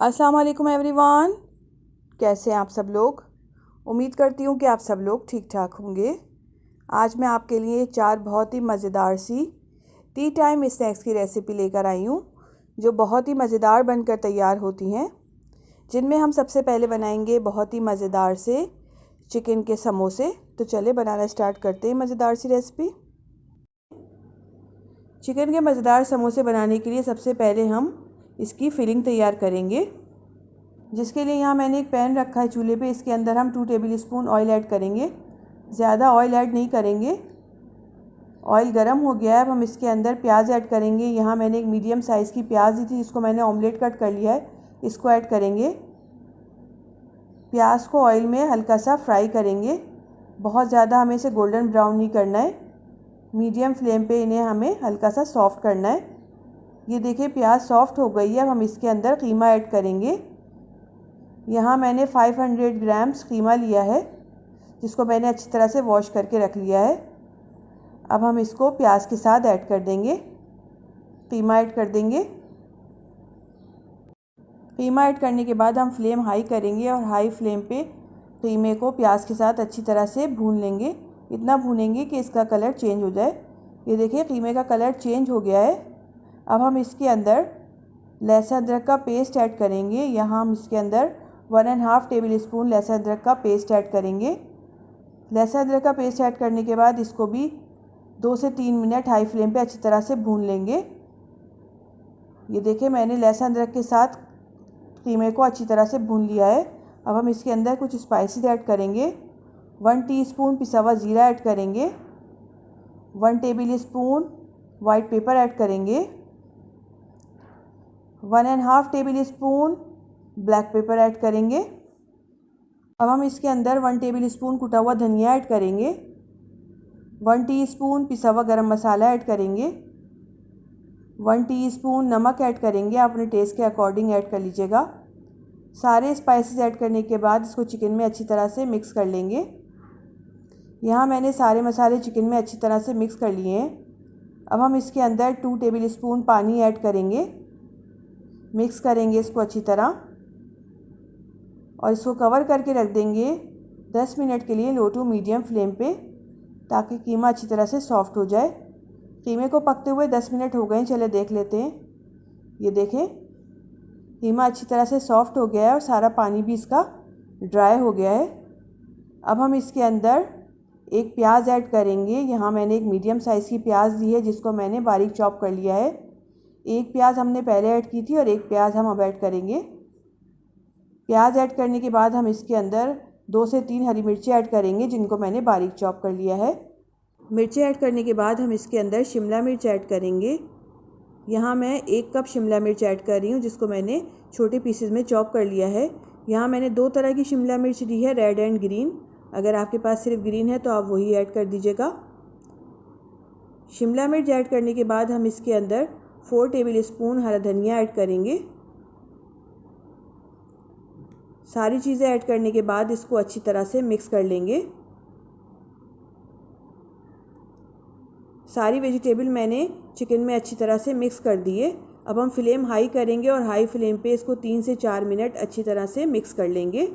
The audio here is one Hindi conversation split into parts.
अस्सलाम वालेकुम एवरीवन। कैसे हैं आप सब लोग। उम्मीद करती हूँ कि आप सब लोग ठीक ठाक होंगे। आज मैं आपके लिए 4 बहुत ही मज़ेदार सी टी टाइम स्नैक्स की रेसिपी लेकर आई हूँ, जो बहुत ही मज़ेदार बनकर तैयार होती हैं। जिनमें हम सबसे पहले बनाएंगे बहुत ही मज़ेदार से चिकन के समोसे। तो चले बनाना स्टार्ट करते हैं मज़ेदार सी रेसिपी। चिकन के मज़ेदार समोसे बनाने के लिए सबसे पहले हम इसकी फिलिंग तैयार करेंगे, जिसके लिए यहाँ मैंने एक पैन रखा है चूल्हे पे। इसके अंदर हम 2 टेबल स्पून ऑयल ऐड करेंगे। ज़्यादा ऑयल ऐड नहीं करेंगे। ऑयल गर्म हो गया है। अब हम इसके अंदर प्याज ऐड करेंगे। यहाँ मैंने एक मीडियम साइज़ की प्याज दी थी, जिसको मैंने ऑमलेट कट कर लिया है। इसको ऐड करेंगे। प्याज को ऑयल में हल्का सा फ्राई करेंगे। बहुत ज़्यादा हमें इसे गोल्डन ब्राउन नहीं करना है। मीडियम फ्लेम पे इन्हें हमें हल्का सा सॉफ्ट करना है। ये देखिए प्याज सॉफ्ट हो गई है। अब हम इसके अंदर कीमा ऐड करेंगे। यहाँ मैंने 500 ग्राम्स कीमा लिया है, जिसको मैंने अच्छी तरह से वॉश करके रख लिया है। अब हम इसको प्याज के साथ ऐड कर देंगे। कीमा ऐड कर देंगे। कीमा ऐड करने के बाद हम फ्लेम हाई करेंगे और हाई फ्लेम पे कीमे को प्याज के साथ अच्छी तरह से भून लेंगे। इतना भूनेंगे कि इसका कलर चेंज हो जाए। ये देखिए कीमे का कलर चेंज हो गया है। अब हम इसके अंदर लहसुन अदरक का पेस्ट ऐड करेंगे। यहाँ हम इसके अंदर 1.5 टेबल स्पून लहसुन अदरक का पेस्ट ऐड करेंगे। लहसुन अदरक का पेस्ट ऐड करने के बाद इसको भी 2 से 3 मिनट हाई फ्लेम पे अच्छी तरह से भून लेंगे। ये देखिए मैंने लहसुन अदरक के साथ कीमे को अच्छी तरह से भून लिया है। अब हम इसके अंदर कुछ स्पाइसेस ऐड करेंगे। 1 टीस्पून पिसा हुआ ज़ीरा ऐड करेंगे। 1 table spoon white paper add करेंगे। 1.5 table spoon black pepper add करेंगे। अब हम इसके अंदर 1 टेबल स्पून कुटा हुआ धनिया ऐड करेंगे। 1 टीस्पून पिसा हुआ गरम मसाला ऐड करेंगे। 1 टीस्पून नमक ऐड करेंगे। आप अपने टेस्ट के अकॉर्डिंग ऐड कर लीजिएगा। सारे स्पाइसेस ऐड करने के बाद इसको चिकन में अच्छी तरह से मिक्स कर लेंगे। यहाँ मैंने सारे मसाले चिकन में अच्छी तरह से मिक्स कर लिए हैं। अब हम इसके अंदर 2 टेबल स्पून पानी ऐड करेंगे। मिक्स करेंगे इसको अच्छी तरह और इसको कवर करके रख देंगे 10 मिनट के लिए लो टू मीडियम फ्लेम पे, ताकि कीमा अच्छी तरह से सॉफ्ट हो जाए। कीमे को पकते हुए 10 मिनट हो गए हैं। चले देख लेते हैं। ये देखें कीमा अच्छी तरह से सॉफ्ट हो गया है और सारा पानी भी इसका ड्राई हो गया है। अब हम इसके अंदर एक प्याज ऐड करेंगे। यहाँ मैंने एक मीडियम साइज़ की प्याज दी है, जिसको मैंने बारीक चॉप कर लिया है। एक प्याज हमने पहले ऐड की थी और एक प्याज हम अब ऐड करेंगे। प्याज ऐड करने के बाद हम इसके अंदर 2 से 3 हरी मिर्ची ऐड करेंगे, जिनको मैंने बारीक चॉप कर लिया है। मिर्ची ऐड करने के बाद हम इसके अंदर शिमला मिर्च ऐड करेंगे। यहाँ मैं 1 कप शिमला मिर्च ऐड कर रही हूँ, जिसको मैंने छोटे पीसेस में चॉप कर लिया है। यहाँ मैंने 2 तरह की शिमला मिर्च ली है, रेड एंड ग्रीन। अगर आपके पास सिर्फ ग्रीन है तो आप वही ऐड कर दीजिएगा। शिमला मिर्च ऐड करने के बाद हम इसके अंदर 4 टेबल स्पून हरा धनिया ऐड करेंगे। सारी चीज़ें ऐड करने के बाद इसको अच्छी तरह से मिक्स कर लेंगे। सारी वेजिटेबल मैंने चिकन में अच्छी तरह से मिक्स कर दिए। अब हम फ्लेम हाई करेंगे और हाई फ्लेम पे इसको 3 से 4 मिनट अच्छी तरह से मिक्स कर लेंगे।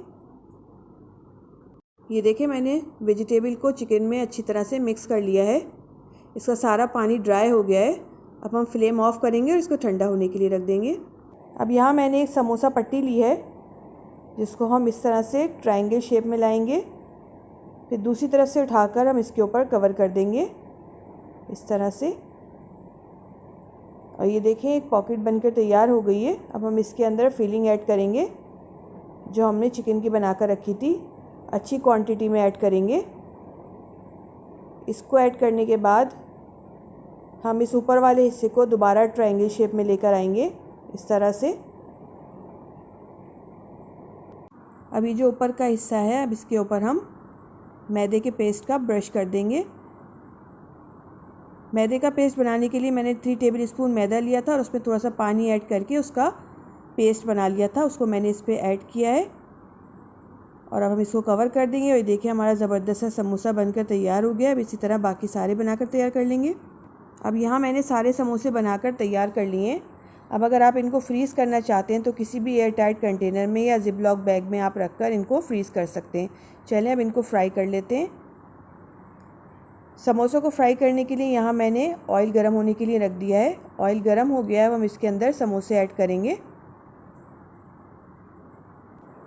ये देखिए मैंने वेजिटेबल को चिकन में अच्छी तरह से मिक्स कर लिया है। इसका सारा पानी ड्राई हो गया है। अब हम फ्लेम ऑफ करेंगे और इसको ठंडा होने के लिए रख देंगे। अब यहाँ मैंने एक समोसा पट्टी ली है, जिसको हम इस तरह से ट्रायंगल शेप में लाएंगे। फिर दूसरी तरफ से उठाकर हम इसके ऊपर कवर कर देंगे इस तरह से। और ये देखें एक पॉकेट बनकर तैयार हो गई है। अब हम इसके अंदर फिलिंग ऐड करेंगे, जो हमने चिकन की बनाकर रखी थी। अच्छी क्वांटिटी में ऐड करेंगे। इसको ऐड करने के बाद हम इस ऊपर वाले हिस्से को दोबारा ट्रायंगल शेप में लेकर आएंगे इस तरह से। अभी जो ऊपर का हिस्सा है, अब इसके ऊपर हम मैदे के पेस्ट का ब्रश कर देंगे। मैदे का पेस्ट बनाने के लिए मैंने 3 टेबल स्पून मैदा लिया था और उसमें थोड़ा सा पानी ऐड करके उसका पेस्ट बना लिया था। उसको मैंने इस पर ऐड किया है और अब हम इसको कवर कर देंगे। और देखिए हमारा ज़बरदस्त सा समोसा बनकर तैयार हो गया। अब इसी तरह बाकी सारे बनाकर तैयार कर लेंगे। अब यहाँ मैंने सारे समोसे बनाकर तैयार कर लिए हैं। अब अगर आप इनको फ्रीज़ करना चाहते हैं तो किसी भी एयर टाइट कंटेनर में या जिप लॉक बैग में आप रखकर इनको फ्रीज़ कर सकते हैं। चलें अब इनको फ्राई कर लेते हैं। समोसों को फ्राई करने के लिए यहाँ मैंने ऑयल गर्म होने के लिए रख दिया है। ऑयल गर्म हो गया है, अब हम इसके अंदर समोसे ऐड करेंगे।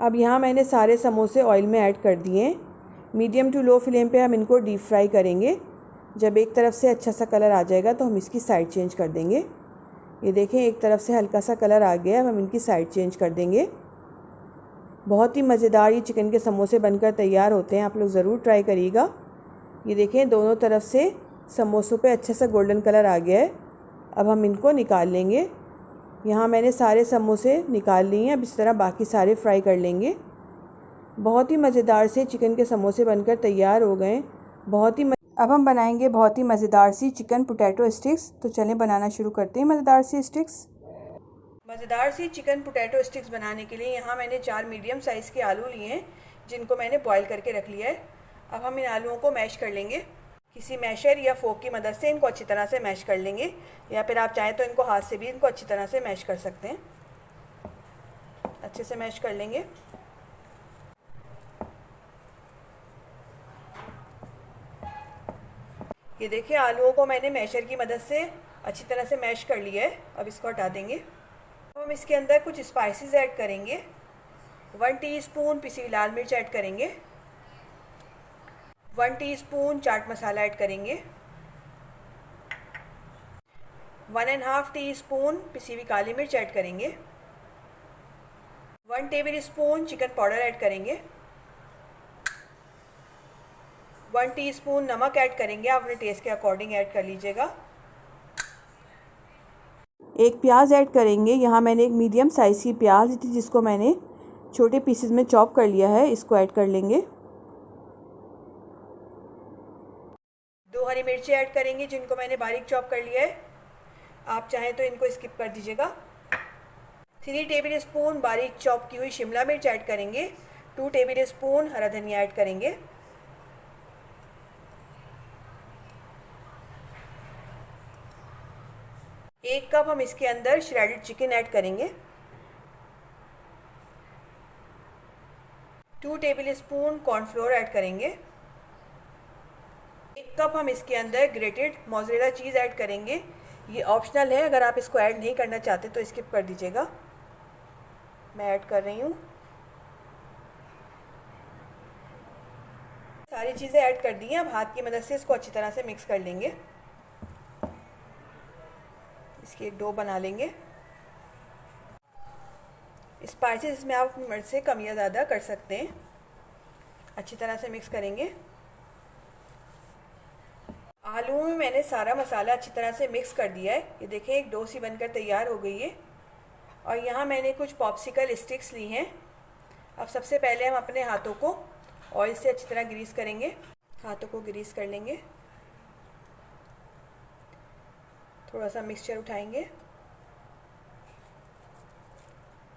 अब यहाँ मैंने सारे समोसे ऑयल में ऐड कर दिए हैं। मीडियम टू लो फ्लेम पे हम इनको डीप फ्राई करेंगे। जब एक तरफ से अच्छा सा कलर आ जाएगा तो हम इसकी साइड चेंज कर देंगे। ये देखें, एक तरफ से हल्का सा कलर आ गया है, अब हम इनकी साइड चेंज कर देंगे। बहुत ही मज़ेदार ये चिकन के समोसे बनकर तैयार होते हैं, आप लोग ज़रूर ट्राई करिएगा। ये देखें, दोनों तरफ से समोसों पे अच्छा सा गोल्डन कलर आ गया है। अब हम इनको निकाल लेंगे। यहाँ मैंने सारे समोसे निकाल लिए हैं। अब इस तरह बाकी सारे फ्राई कर लेंगे। बहुत ही मज़ेदार से चिकन के समोसे बनकर तैयार हो गए। अब हम बनाएंगे बहुत ही मज़ेदार सी चिकन पोटैटो स्टिक्स। तो चलें बनाना शुरू करते हैं मज़ेदार सी स्टिक्स। मज़ेदार सी चिकन पोटैटो स्टिक्स बनाने के लिए यहाँ मैंने 4 मीडियम साइज़ के आलू लिए हैं, जिनको मैंने बॉईल करके रख लिया है। अब हम इन आलूओं को मैश कर लेंगे। किसी मैशर या फोक की मदद से इनको अच्छी तरह से मैश कर लेंगे, या फिर आप चाहें तो इनको हाथ से भी इनको अच्छी तरह से मैश कर सकते हैं। अच्छे से मैश कर लेंगे। ये देखिए, आलूओं को मैंने मैशर की मदद से अच्छी तरह से मैश कर लिया है। अब इसको हटा देंगे। अब हम इसके अंदर कुछ स्पाइसेस ऐड करेंगे। 1 टीस्पून पिसी हुई लाल मिर्च ऐड करेंगे। 1 टीस्पून चाट मसाला ऐड करेंगे। 1.5 टीस्पून पिसी हुई काली मिर्च ऐड करेंगे। 1 table spoon chicken powder add करेंगे। 1 टीस्पून नमक ऐड करेंगे। आप अपने टेस्ट के अकॉर्डिंग ऐड कर लीजिएगा। एक प्याज ऐड करेंगे। यहाँ मैंने एक मीडियम साइज़ की प्याज थी, जिसको मैंने छोटे पीसेस में चॉप कर लिया है। इसको ऐड कर लेंगे। 2 हरी मिर्ची ऐड करेंगे, जिनको मैंने बारीक चॉप कर लिया है। आप चाहें तो इनको स्किप कर दीजिएगा। 3 टेबल स्पून बारीक चॉप की हुई शिमला मिर्च ऐड करेंगे। 2 टेबल स्पून हरा धनिया ऐड करेंगे। 1 कप हम इसके अंदर श्रेडेड चिकन ऐड करेंगे। 2 टेबल स्पून कॉर्नफ्लोर ऐड करेंगे। 1 कप हम इसके अंदर ग्रेटेड मोज़रेला चीज़ ऐड करेंगे। ये ऑप्शनल है, अगर आप इसको ऐड नहीं करना चाहते तो स्किप कर दीजिएगा। मैं ऐड कर रही हूँ। सारी चीज़ें ऐड कर दी हैं। अब हाथ की मदद से इसको अच्छी तरह से मिक्स कर लेंगे। इसकी एक डो बना लेंगे। स्पाइसेस इसमें आप अपनी मर्ज़ी से कम या ज़्यादा कर सकते हैं। अच्छी तरह से मिक्स करेंगे। आलू में मैंने सारा मसाला अच्छी तरह से मिक्स कर दिया है। ये देखिए, एक डो सी बनकर तैयार हो गई है। और यहाँ मैंने कुछ पॉप्सिकल स्टिक्स ली हैं। अब सबसे पहले हम अपने हाथों को ऑयल से अच्छी तरह ग्रीस करेंगे। हाथों को ग्रीस कर लेंगे। थोड़ा सा मिक्सचर उठाएंगे,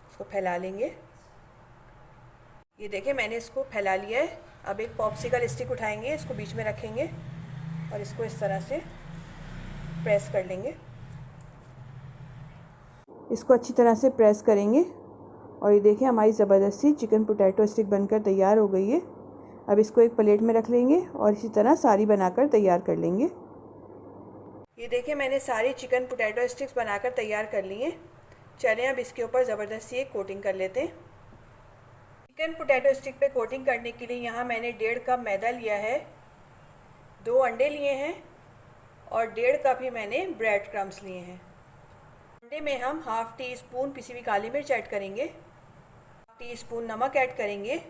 इसको फैला लेंगे। ये देखिए, मैंने इसको फैला लिया है। अब एक पॉप्सिकल स्टिक उठाएंगे, इसको बीच में रखेंगे और इसको इस तरह से प्रेस कर लेंगे। इसको अच्छी तरह से प्रेस करेंगे और ये देखिए, हमारी ज़बरदस्त सी चिकन पोटैटो स्टिक बनकर तैयार हो गई है। अब इसको एक प्लेट में रख लेंगे और इसी तरह सारी बनाकर तैयार कर लेंगे। ये देखिए, मैंने सारी चिकन पोटैटो स्टिक्स बनाकर तैयार कर ली हैं। चलें अब इसके ऊपर ज़बरदस्ती एक कोटिंग कर लेते हैं। चिकन पोटैटो स्टिक पे कोटिंग करने के लिए यहाँ मैंने 1.5 कप मैदा लिया है, 2 अंडे लिए हैं और 1.5 कप ही मैंने ब्रेड क्रम्स लिए हैं। अंडे में हम 1/2 टीस्पून पिसी हुई काली मिर्च ऐड करेंगे, 1/2 टीस्पून नमक ऐड करेंगे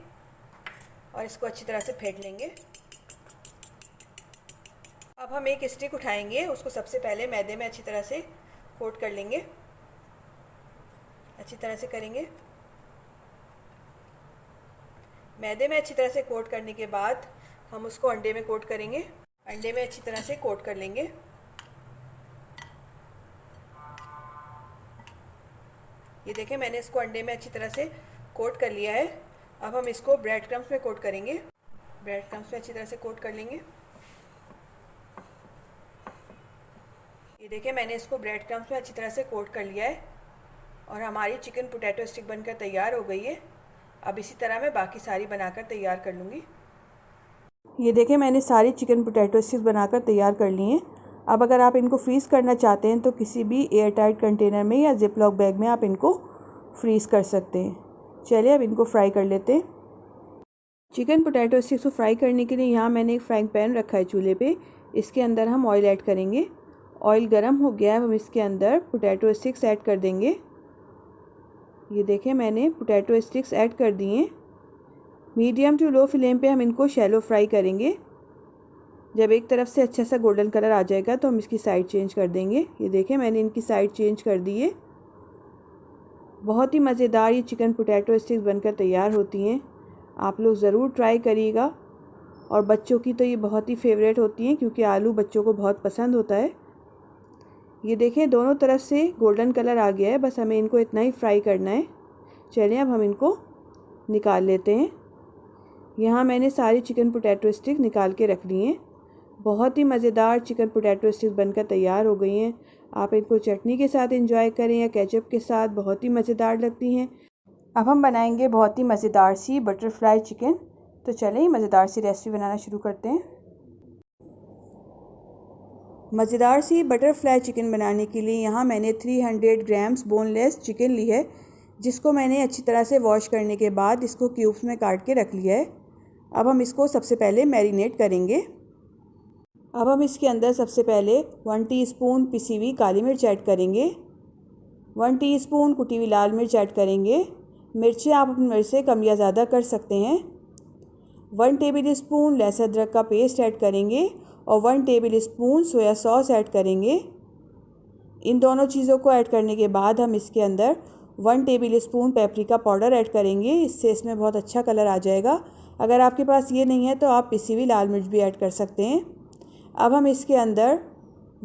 और इसको अच्छी तरह से फेंट लेंगे। अब हम एक स्टिक उठाएंगे, उसको सबसे पहले मैदे में अच्छी तरह से कोट कर लेंगे। अच्छी तरह से करेंगे। मैदे में अच्छी तरह से कोट करने के बाद हम उसको अंडे में कोट करेंगे। अंडे में अच्छी तरह से कोट कर लेंगे। ये देखें, मैंने इसको अंडे में अच्छी तरह से कोट कर लिया है। अब हम इसको ब्रेड क्रम्स में कोट करेंगे। ब्रेड क्रम्स में अच्छी तरह से कोट कर लेंगे। ये देखिए, मैंने इसको ब्रेड क्रम्स में अच्छी तरह से कोट कर लिया है। और हमारी चिकन पोटैटो स्टिक बनकर तैयार हो गई है। अब इसी तरह मैं बाकी सारी बनाकर तैयार कर लूँगी। ये देखें, मैंने सारी चिकन पोटैटो स्टिक्स बनाकर तैयार कर ली हैं। अब अगर आप इनको फ्रीज़ करना चाहते हैं तो किसी भी एयर टाइट कंटेनर में या जिप लॉक बैग में आप इनको फ्रीज़ कर सकते हैं। चलिए अब इनको फ्राई कर लेते हैं। चिकन पोटैटो स्टिक्स को फ्राई करने के लिए यहाँ मैंने एक फ्राइंग पैन रखा है चूल्हे पे। इसके अंदर हम ऑयल ऐड करेंगे। ऑयल गर्म हो गया है, हम इसके अंदर पोटैटो स्टिक्स ऐड कर देंगे। ये देखें, मैंने पोटैटो स्टिक्स ऐड कर दिए। मीडियम टू लो फ्लेम पे हम इनको शैलो फ्राई करेंगे। जब एक तरफ से अच्छा सा गोल्डन कलर आ जाएगा तो हम इसकी साइड चेंज कर देंगे। ये देखें, मैंने इनकी साइड चेंज कर दी है। बहुत ही मज़ेदार ये चिकन पोटैटो स्टिक्स बनकर तैयार होती हैं। आप लोग ज़रूर ट्राई करिएगा। और बच्चों की तो ये बहुत ही फेवरेट होती हैं क्योंकि आलू बच्चों को बहुत पसंद होता है। ये देखें, दोनों तरफ से गोल्डन कलर आ गया है, बस हमें इनको इतना ही फ्राई करना है। चलिए अब हम इनको निकाल लेते हैं। यहाँ मैंने सारी चिकन पोटैटो स्टिक निकाल के रख ली हैं। बहुत ही मज़ेदार चिकन पोटैटो स्टिक्स बनकर तैयार हो गई हैं। आप इनको चटनी के साथ एंजॉय करें या केचप के साथ, बहुत ही मज़ेदार लगती हैं। अब हम बनाएंगे बहुत ही मज़ेदार सी बटरफ्लाई चिकन। तो चलें मज़ेदार सी रेसिपी बनाना शुरू करते हैं। मज़ेदार सी बटरफ्लाई चिकन बनाने के लिए यहाँ मैंने 300 ग्राम्स बोनलेस चिकन ली है, जिसको मैंने अच्छी तरह से वॉश करने के बाद इसको क्यूब्स में काट के रख लिया है। अब हम इसको सबसे पहले मैरिनेट करेंगे। अब हम इसके अंदर सबसे पहले 1 टीस्पून पिसी हुई काली मिर्च ऐड करेंगे। 1 टीस्पून कुटी हुई लाल मिर्च ऐड करेंगे। मिर्चें आप अपनी मिर्च से कम या ज़्यादा कर सकते हैं। 1 टेबल स्पून लहसुन अदरक का पेस्ट ऐड करेंगे और 1 table spoon soya sauce add करेंगे। इन दोनों चीज़ों को ऐड करने के बाद हम इसके अंदर 1 table spoon paprika powder add करेंगे। इससे इसमें बहुत अच्छा कलर आ जाएगा। अगर आपके पास ये नहीं है तो आप पिसी हुई लाल मिर्च भी ऐड कर सकते हैं। अब हम इसके अंदर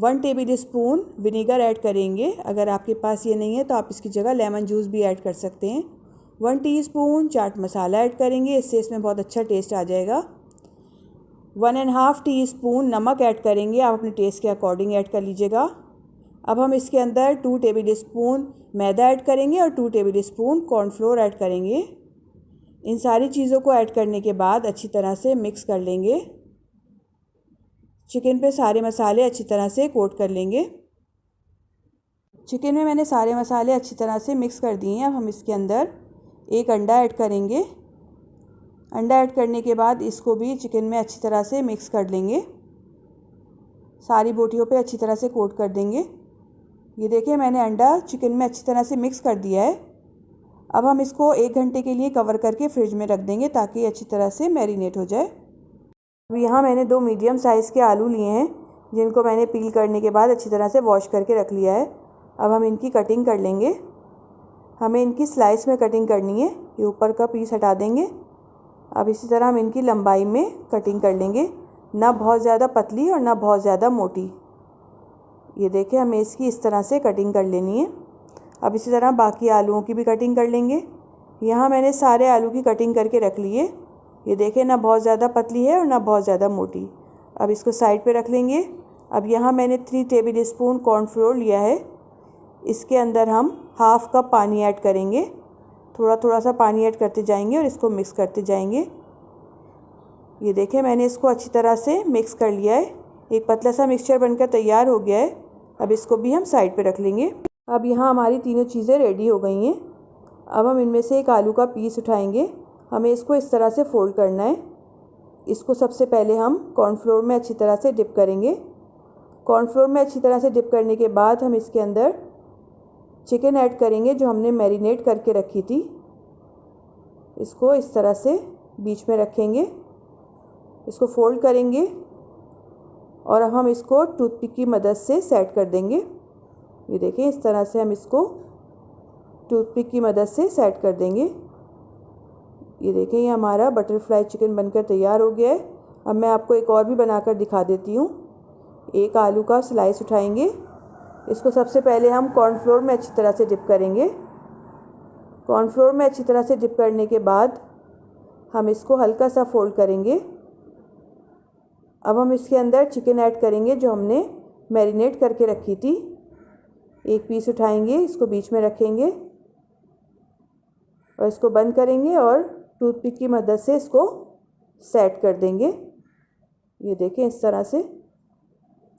1 टेबल स्पून विनेगर ऐड करेंगे। अगर आपके पास ये नहीं है तो आप इसकी जगह लेमन जूस भी ऐड कर सकते हैं। 1 टीस्पून चाट मसाला ऐड करेंगे, इससे इसमें बहुत अच्छा टेस्ट आ जाएगा। 1.5 टीस्पून नमक ऐड करेंगे, आप अपने टेस्ट के अकॉर्डिंग ऐड कर लीजिएगा। अब हम इसके अंदर 2 टेबल स्पून मैदा ऐड करेंगे और 2 टेबल स्पून कॉर्नफ्लोर ऐड करेंगे। इन सारी चीज़ों को ऐड करने के बाद अच्छी तरह से मिक्स कर लेंगे। चिकन पे सारे मसाले अच्छी तरह से कोट कर लेंगे। चिकन में मैंने सारे मसाले अच्छी तरह से मिक्स कर दिए हैं। अब हम इसके अंदर एक अंडा ऐड करेंगे। अंडा ऐड करने के बाद इसको भी चिकन में अच्छी तरह से मिक्स कर लेंगे। सारी बोटियों पे अच्छी तरह से कोट कर देंगे। ये देखिए, मैंने अंडा चिकन में अच्छी तरह से मिक्स कर दिया है। अब हम इसको 1 घंटे के लिए कवर करके फ्रिज में रख देंगे ताकि अच्छी तरह से मैरिनेट हो जाए। अब यहाँ मैंने 2 मीडियम साइज़ के आलू लिए हैं, जिनको मैंने पील करने के बाद अच्छी तरह से वॉश करके रख लिया है। अब हम इनकी कटिंग कर लेंगे। हमें इनकी स्लाइस में कटिंग करनी है। ये ऊपर का पीस हटा देंगे। अब इसी तरह हम इनकी लंबाई में कटिंग कर लेंगे, ना बहुत ज़्यादा पतली और ना बहुत ज़्यादा मोटी। ये देखिए, हमें इसकी इस तरह से कटिंग कर लेनी है। अब इसी तरह बाकी आलूओं की भी कटिंग कर लेंगे। यहाँ मैंने सारे आलू की कटिंग करके रख ली है। ये देखें, ना बहुत ज़्यादा पतली है और ना बहुत ज़्यादा मोटी। अब इसको साइड पे रख लेंगे। अब यहाँ मैंने 3 टेबल स्पून कॉर्नफ्लोर लिया है। इसके अंदर हम हाफ़ कप पानी ऐड करेंगे। थोड़ा थोड़ा सा पानी ऐड करते जाएंगे और इसको मिक्स करते जाएंगे। ये देखें, मैंने इसको अच्छी तरह से मिक्स कर लिया है। एक पतला सा मिक्सचर बनकर तैयार हो गया है। अब इसको भी हम साइड पे रख लेंगे। अब यहाँ हमारी तीनों चीज़ें रेडी हो गई हैं। अब हम इनमें से एक आलू का पीस उठाएंगे। हमें इसको इस तरह से फोल्ड करना है। इसको सबसे पहले हम कॉर्नफ्लोर में अच्छी तरह से डिप करेंगे। कॉर्नफ्लोर में अच्छी तरह से डिप करने के बाद हम इसके अंदर चिकन ऐड करेंगे जो हमने मैरिनेट करके रखी थी। इसको इस तरह से बीच में रखेंगे, इसको फोल्ड करेंगे और अब हम इसको टूथपिक की मदद से सेट कर देंगे। ये देखिए, इस तरह से हम इसको टूथपिक की मदद से सेट कर देंगे। ये देखें, ये हमारा बटरफ्लाई चिकन बनकर तैयार हो गया है। अब मैं आपको एक और भी बनाकर दिखा देती हूँ। एक आलू का स्लाइस उठाएंगे। इसको सबसे पहले हम कॉर्नफ्लोर में अच्छी तरह से डिप करेंगे। कॉर्नफ्लोर में अच्छी तरह से डिप करने के बाद हम इसको हल्का सा फोल्ड करेंगे। अब हम इसके अंदर चिकन ऐड करेंगे जो हमने मैरिनेट करके रखी थी। एक पीस उठाएंगे, इसको बीच में रखेंगे और इसको बंद करेंगे और टूथपिक की मदद से इसको सेट कर देंगे। ये देखें इस तरह से।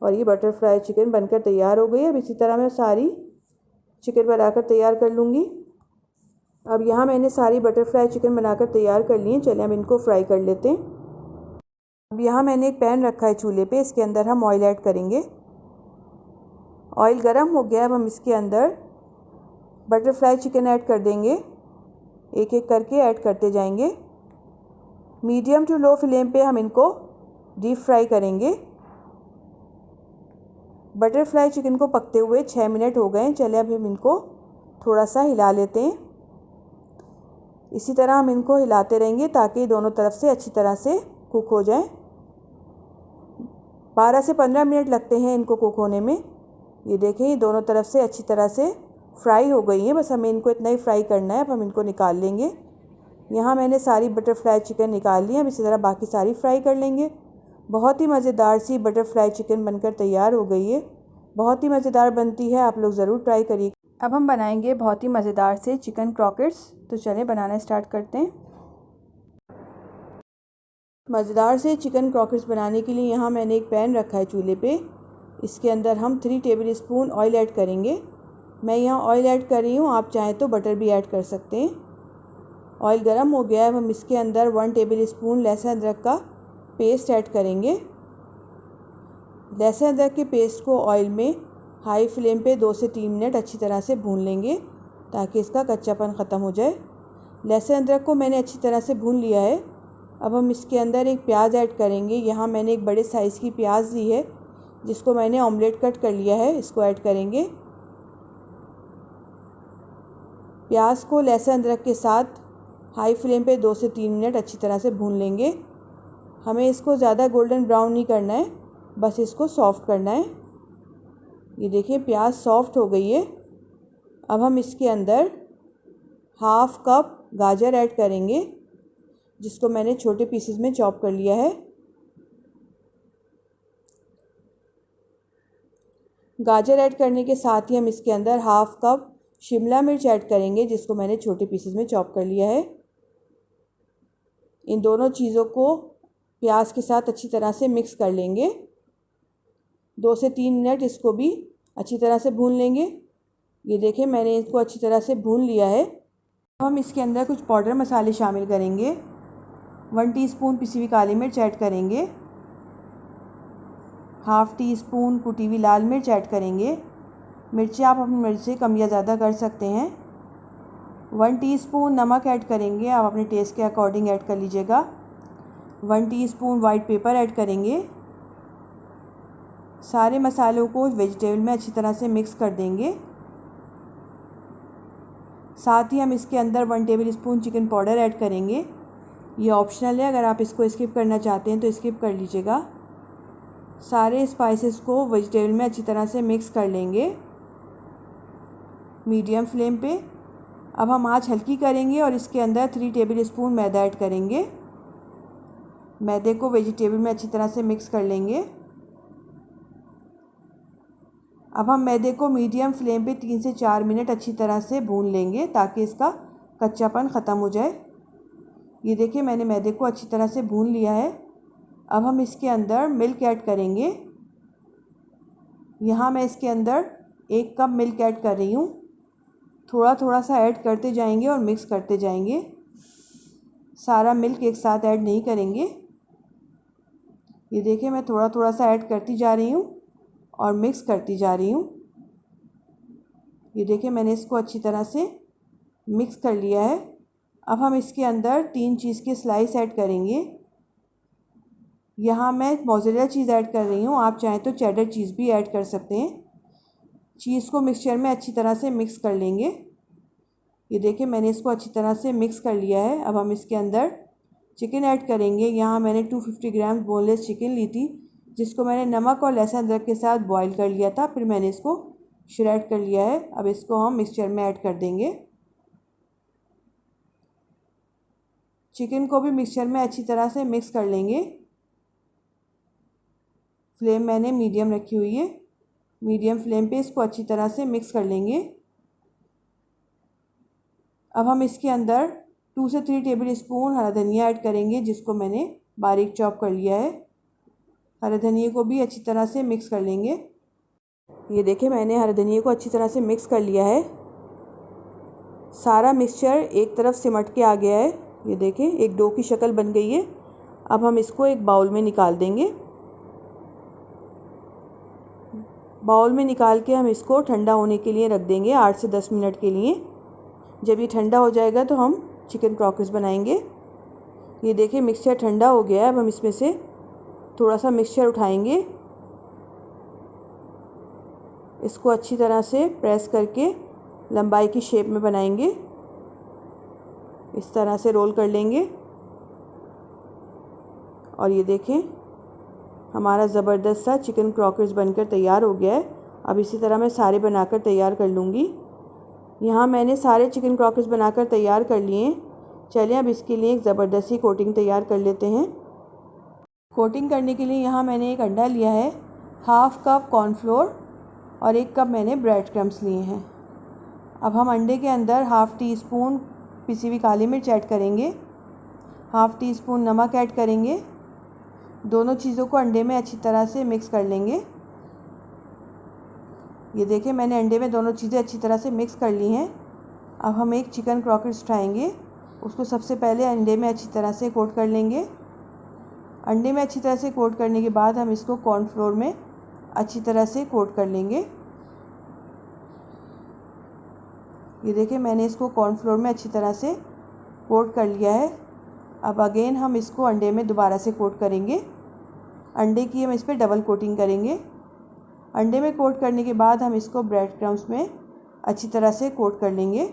और ये बटरफ्लाई चिकन बनकर तैयार हो गई है। अब इसी तरह मैं सारी चिकन बनाकर तैयार कर लूँगी। अब यहाँ मैंने सारी बटरफ्लाई चिकन बनाकर तैयार कर ली है। चलिए हम इनको फ्राई कर लेते हैं। अब यहाँ मैंने एक पैन रखा है चूल्हे पे, इसके अंदर हम ऑयल ऐड करेंगे। ऑयल गर्म हो गया। अब हम इसके अंदर बटरफ्लाई चिकन ऐड कर देंगे। एक एक करके ऐड करते जाएंगे। मीडियम टू लो फ्लेम पे हम इनको डीप फ्राई करेंगे। बटरफ्लाई चिकन को पकते हुए 6 मिनट हो गए हैं। चलिए अब हम इनको थोड़ा सा हिला लेते हैं। इसी तरह हम इनको हिलाते रहेंगे ताकि दोनों तरफ से अच्छी तरह से कुक हो जाए। 12 से 15 मिनट लगते हैं इनको कुक होने में। ये देखें ये दोनों तरफ से अच्छी तरह से फ्राई हो गई हैं। बस हमें इनको इतना ही फ्राई करना है। अब हम इनको निकाल लेंगे। यहाँ मैंने सारी बटरफ्लाई चिकन निकाल ली है। अब इसी तरह बाकी सारी फ्राई कर लेंगे। बहुत ही मज़ेदार सी बटरफ्लाई चिकन बनकर तैयार हो गई है। बहुत ही मज़ेदार बनती है, आप लोग ज़रूर ट्राई करिए। अब हम बनाएंगे बहुत ही मज़ेदार से चिकन क्रॉकेट्स। तो चलें बनाना स्टार्ट करते हैं। मज़ेदार से चिकन क्रॉकेट्स बनाने के लिए यहाँ मैंने एक पैन रखा है चूल्हे पे। इसके अंदर हम 3 टेबल स्पून ऑयल ऐड करेंगे। मैं यहाँ ऑयल ऐड कर रही हूँ, आप चाहें तो बटर भी ऐड कर सकते हैं। ऑयल गर्म हो गया है। अब हम इसके अंदर 1 टेबल स्पून लहसुन अदरक का पेस्ट ऐड करेंगे। लहसुन अदरक के पेस्ट को ऑयल में हाई फ्लेम पे 2 से 3 मिनट अच्छी तरह से भून लेंगे ताकि इसका कच्चापन ख़त्म हो जाए। लहसुन अदरक को मैंने अच्छी तरह से भून लिया है। अब हम इसके अंदर एक प्याज ऐड करेंगे। यहाँ मैंने एक बड़े साइज़ की प्याज ली है जिसको मैंने ऑमलेट कट कर लिया है, इसको ऐड करेंगे। प्याज को लहसुन अदरक के साथ हाई फ्लेम पे 2 से 3 मिनट अच्छी तरह से भून लेंगे। हमें इसको ज़्यादा गोल्डन ब्राउन नहीं करना है, बस इसको सॉफ़्ट करना है। ये देखिए प्याज सॉफ़्ट हो गई है। अब हम इसके अंदर हाफ़ कप गाजर ऐड करेंगे जिसको मैंने छोटे पीसेस में चॉप कर लिया है। गाजर ऐड करने के साथ ही हम इसके अंदर हाफ़ कप शिमला मिर्च ऐड करेंगे जिसको मैंने छोटे पीसेस में चॉप कर लिया है। इन दोनों चीज़ों को प्याज के साथ अच्छी तरह से मिक्स कर लेंगे। 2 से 3 मिनट इसको भी अच्छी तरह से भून लेंगे। ये देखें मैंने इसको अच्छी तरह से भून लिया है। अब हम इसके अंदर कुछ पाउडर मसाले शामिल करेंगे। 1 टीस्पून पिसी हुई काली मिर्च ऐड करेंगे। हाफ़ टी स्पून कुटी हुई लाल मिर्च ऐड करेंगे। मिर्ची आप अपनी मिर्च से कम या ज़्यादा कर सकते हैं। 1 टीस्पून नमक ऐड करेंगे, आप अपने टेस्ट के अकॉर्डिंग ऐड कर लीजिएगा। 1 टीस्पून वाइट पेपर ऐड करेंगे। सारे मसालों को वेजिटेबल में अच्छी तरह से मिक्स कर देंगे। साथ ही हम इसके अंदर 1 table spoon chicken powder add करेंगे। ये ऑप्शनल है, अगर आप इसको स्किप करना चाहते हैं तो स्किप कर लीजिएगा। सारे स्पाइसेस को वेजिटेबल में अच्छी तरह से मिक्स कर लेंगे मीडियम फ्लेम पे। अब हम आंच हल्की करेंगे और इसके अंदर 3 टेबल स्पून मैदा ऐड करेंगे। मैदे को वेजिटेबल में अच्छी तरह से मिक्स कर लेंगे। अब हम मैदे को मीडियम फ्लेम पे 3 से 4 मिनट अच्छी तरह से भून लेंगे ताकि इसका कच्चापन ख़त्म हो जाए। ये देखिए मैंने मैदे को अच्छी तरह से भून लिया है। अब हम इसके अंदर मिल्क ऐड करेंगे। यहाँ मैं इसके अंदर 1 कप मिल्क ऐड कर रही हूँ। थोड़ा थोड़ा सा ऐड करते जाएंगे और मिक्स करते जाएंगे। सारा मिल्क एक साथ ऐड नहीं करेंगे। ये देखिए मैं थोड़ा थोड़ा सा ऐड करती जा रही हूँ और मिक्स करती जा रही हूँ। ये देखिए मैंने इसको अच्छी तरह से मिक्स कर लिया है। अब हम इसके अंदर 3 चीज़ के स्लाइस ऐड करेंगे। यहाँ मैं मोज़रेला चीज़ ऐड कर रही हूँ, आप चाहें तो चेडर चीज़ भी ऐड कर सकते हैं। चीज़ को मिक्सचर में अच्छी तरह से मिक्स कर लेंगे। ये देखिए मैंने इसको अच्छी तरह से मिक्स कर लिया है। अब हम इसके अंदर चिकन ऐड करेंगे। यहाँ मैंने 250 ग्राम बोनलेस चिकन ली थी जिसको मैंने नमक और लहसुन अदरक के साथ बॉईल कर लिया था, फिर मैंने इसको श्रेड कर लिया है। अब इसको हम मिक्सचर में ऐड कर देंगे। चिकन को भी मिक्सचर में अच्छी तरह से मिक्स कर लेंगे। फ्लेम मैंने मीडियम रखी हुई है। मीडियम फ्लेम पे इसको अच्छी तरह से मिक्स कर लेंगे। अब हम इसके अंदर 2 से 3 टेबल स्पून हरा धनिया ऐड करेंगे, जिसको मैंने बारीक चॉप कर लिया है। हरे धनिए को भी अच्छी तरह से मिक्स कर लेंगे। ये देखिए मैंने हरे धनिए को अच्छी तरह से मिक्स कर लिया है। सारा मिक्सचर एक तरफ सिमट के आ गया है। ये देखें एक डो की शक्ल बन गई है। अब हम इसको एक बाउल में निकाल देंगे। बाउल में निकाल के हम इसको ठंडा होने के लिए रख देंगे 8 से 10 मिनट के लिए। जब ये ठंडा हो जाएगा तो हम चिकन क्रॉकर्स बनाएंगे। ये देखिए मिक्सचर ठंडा हो गया है। अब हम इसमें से थोड़ा सा मिक्सचर उठाएंगे, इसको अच्छी तरह से प्रेस करके लंबाई की शेप में बनाएंगे। इस तरह से रोल कर लेंगे और ये देखें हमारा ज़बरदस्त सा चिकन क्रॉकर्स बनकर तैयार हो गया है। अब इसी तरह मैं सारे बनाकर तैयार कर लूँगी। यहाँ मैंने सारे चिकन क्रॉकर्स बनाकर तैयार कर लिए हैं। चलिए अब इसके लिए एक ज़बरदस्त सी कोटिंग तैयार कर लेते हैं। कोटिंग करने के लिए यहाँ मैंने एक अंडा लिया है, हाफ़ कप कॉर्नफ्लोर और 1 कप मैंने ब्रेड क्रम्स लिए हैं। अब हम अंडे के अंदर हाफ़ टी स्पून पिसी हुई काली मिर्च ऐड करेंगे, हाफ़ टी स्पून नमक ऐड करेंगे। दोनों चीज़ों को अंडे में अच्छी तरह से मिक्स कर लेंगे। ये देखिए मैंने अंडे में दोनों चीज़ें अच्छी तरह से मिक्स कर ली हैं। अब हम एक चिकन क्रॉकर्स उठाएंगे, उसको सबसे पहले अंडे में अच्छी तरह से कोट कर लेंगे। अंडे में अच्छी तरह से कोट करने के बाद हम इसको कॉर्नफ्लोर में अच्छी तरह से कोट कर लेंगे। ये देखिए मैंने इसको कॉर्नफ्लोर में अच्छी तरह से कोट कर लिया है। अब अगेन हम इसको अंडे में दोबारा से कोट करेंगे। अंडे की हम इस पर डबल कोटिंग करेंगे। अंडे में कोट करने के बाद हम इसको ब्रेड क्रम्स में अच्छी तरह से कोट कर लेंगे।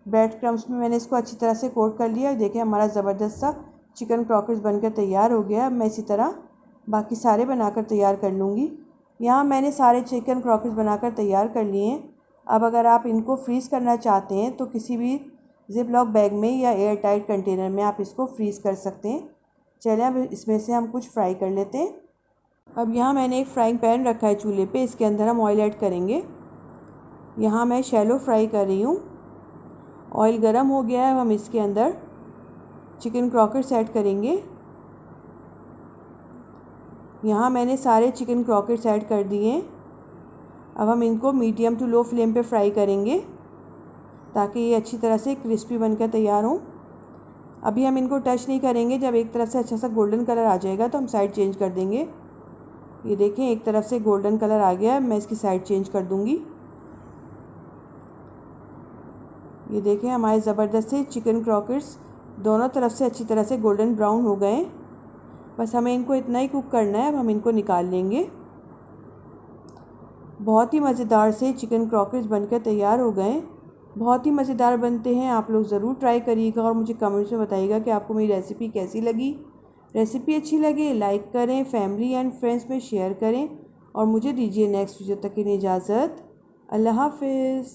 ब्रेड क्रम्स में मैंने इसको अच्छी तरह से कोट कर लिया। देखिए हमारा ज़बरदस्त सा चिकन क्रॉकर्स बनकर तैयार हो गया। अब मैं इसी तरह बाकी सारे बनाकर तैयार कर लूँगी। यहाँ मैंने सारे चिकन क्रॉकर्स बनाकर तैयार कर लिए हैं। अब अगर आप इनको फ्रीज़ करना चाहते हैं तो किसी भी ज़िप लॉक बैग में या एयर टाइट कंटेनर में आप इसको फ्रीज़ कर सकते हैं। चलिए अब इसमें से हम कुछ फ्राई कर लेते हैं। अब यहाँ मैंने एक फ्राइंग पैन रखा है चूल्हे पे, इसके अंदर हम ऑयल ऐड करेंगे। यहाँ मैं शैलो फ्राई कर रही हूँ। ऑयल गर्म हो गया है। हम इसके अंदर चिकन क्रॉकर्स ऐड करेंगे। यहाँ मैंने सारे चिकन क्रॉकर्स ऐड कर दिए हैं। अब हम इनको मीडियम टू लो फ्लेम पे फ्राई करेंगे ताकि ये अच्छी तरह से क्रिस्पी बनकर तैयार हों। अभी हम इनको टच नहीं करेंगे। जब एक तरफ से अच्छा सा गोल्डन कलर आ जाएगा तो हम साइड चेंज कर देंगे। ये देखें एक तरफ से गोल्डन कलर आ गया है। मैं इसकी साइड चेंज कर दूँगी। ये देखें हमारे ज़बरदस्त से चिकन क्रॉकर्स दोनों तरफ से अच्छी तरह से गोल्डन ब्राउन हो गए। बस हमें इनको इतना ही कुक करना है। अब हम इनको निकाल लेंगे। बहुत ही मज़ेदार से चिकन क्रॉकर्स बनकर तैयार हो गए। बहुत ही मज़ेदार बनते हैं। आप लोग ज़रूर ट्राई करिएगा और मुझे कमेंट्स में बताइएगा कि आपको मेरी रेसिपी कैसी लगी। रेसिपी अच्छी लगे लाइक करें, फैमिली एंड फ्रेंड्स में शेयर करें और मुझे दीजिए नेक्स्ट वीडियो तक की इजाज़त। अल्लाह हाफ़िज़।